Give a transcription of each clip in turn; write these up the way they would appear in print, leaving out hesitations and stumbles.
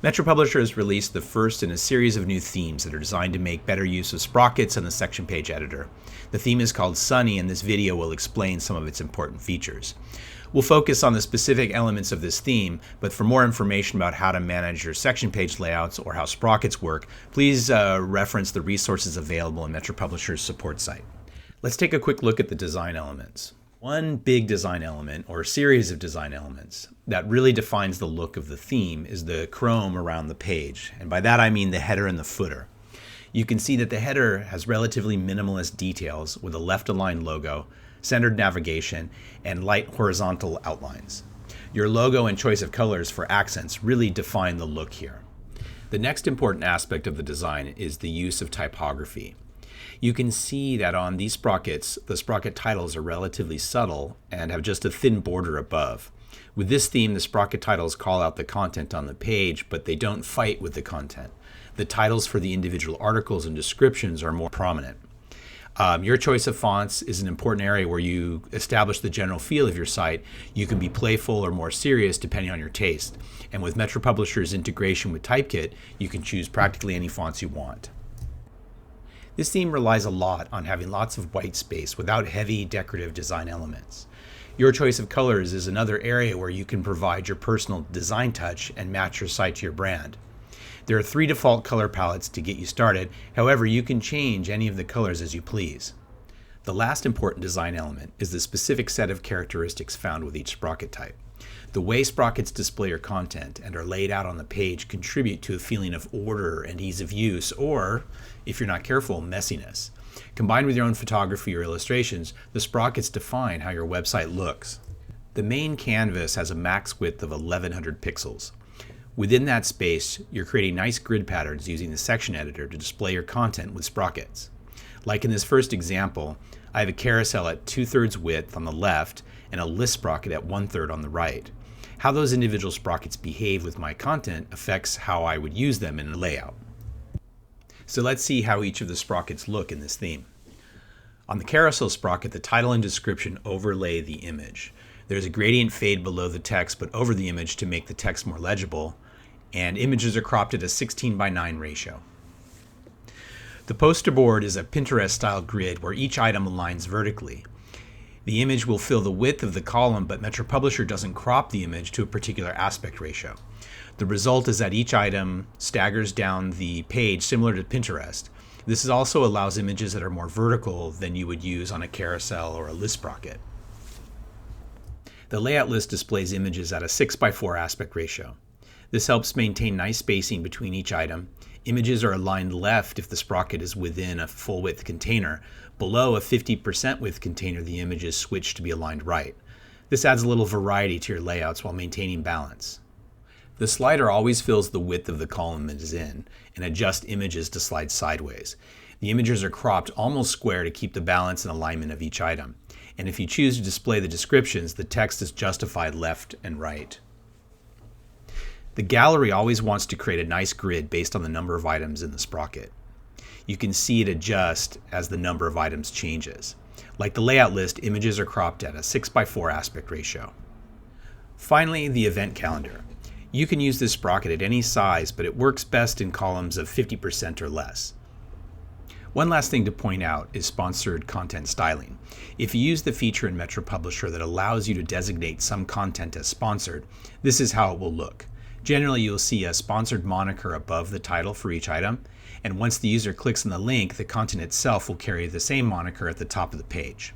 Metro Publisher has released the first in a series of new themes that are designed to make better use of Sprockets and the section page editor. The theme is called Sunny, and this video will explain some of its important features. We'll focus on the specific elements of this theme, but for more information about how to manage your section page layouts or how Sprockets work, please reference the resources available in Metro Publisher's support site. Let's take a quick look at the design elements. One big design element, or series of design elements, that really defines the look of the theme is the chrome around the page. And by that I mean the header and the footer. You can see that the header has relatively minimalist details with a left-aligned logo, centered navigation, and light horizontal outlines. Your logo and choice of colors for accents really define the look here. The next important aspect of the design is the use of typography. You can see that on these sprockets, the sprocket titles are relatively subtle and have just a thin border above. With this theme, the sprocket titles call out the content on the page, but they don't fight with the content. The titles for the individual articles and descriptions are more prominent. Your choice of fonts is an important area where you establish the general feel of your site. You can be playful or more serious depending on your taste. And with Metro Publisher's integration with Typekit, you can choose practically any fonts you want. This theme relies a lot on having lots of white space without heavy decorative design elements. Your choice of colors is another area where you can provide your personal design touch and match your site to your brand. There are 3 default color palettes to get you started. However, you can change any of the colors as you please. The last important design element is the specific set of characteristics found with each sprocket type. The way sprockets display your content and are laid out on the page contribute to a feeling of order and ease of use, or, if you're not careful, messiness. Combined with your own photography or illustrations, the sprockets define how your website looks. The main canvas has a max width of 1100 pixels. Within that space, you're creating nice grid patterns using the section editor to display your content with sprockets. Like in this first example, I have a carousel at 2/3 width on the left and a list sprocket at 1/3 on the right. How those individual sprockets behave with my content affects how I would use them in a layout. So let's see how each of the sprockets look in this theme. On the carousel sprocket, the title and description overlay the image. There's a gradient fade below the text but over the image to make the text more legible, and images are cropped at a 16:9 ratio. The poster board is a Pinterest-style grid where each item aligns vertically. The image will fill the width of the column, but Metro Publisher doesn't crop the image to a particular aspect ratio. The result is that each item staggers down the page similar to Pinterest. This also allows images that are more vertical than you would use on a carousel or a list sprocket. The layout list displays images at a 6:4 aspect ratio. This helps maintain nice spacing between each item. Images are aligned left if the sprocket is within a full width container. Below a 50% width container, the images switch to be aligned right. This adds a little variety to your layouts while maintaining balance. The slider always fills the width of the column it is in and adjusts images to slide sideways. The images are cropped almost square to keep the balance and alignment of each item. And if you choose to display the descriptions, the text is justified left and right. The gallery always wants to create a nice grid based on the number of items in the sprocket. You can see it adjust as the number of items changes. Like the layout list, images are cropped at a 6:4 aspect ratio. Finally, the event calendar. You can use this sprocket at any size, but it works best in columns of 50% or less. One last thing to point out is sponsored content styling. If you use the feature in Metro Publisher that allows you to designate some content as sponsored, this is how it will look. Generally, you'll see a sponsored moniker above the title for each item, and once the user clicks on the link, the content itself will carry the same moniker at the top of the page.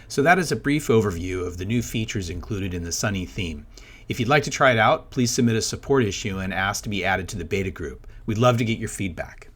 So that is a brief overview of the new features included in the Sunny theme. If you'd like to try it out, please submit a support issue and ask to be added to the beta group. We'd love to get your feedback.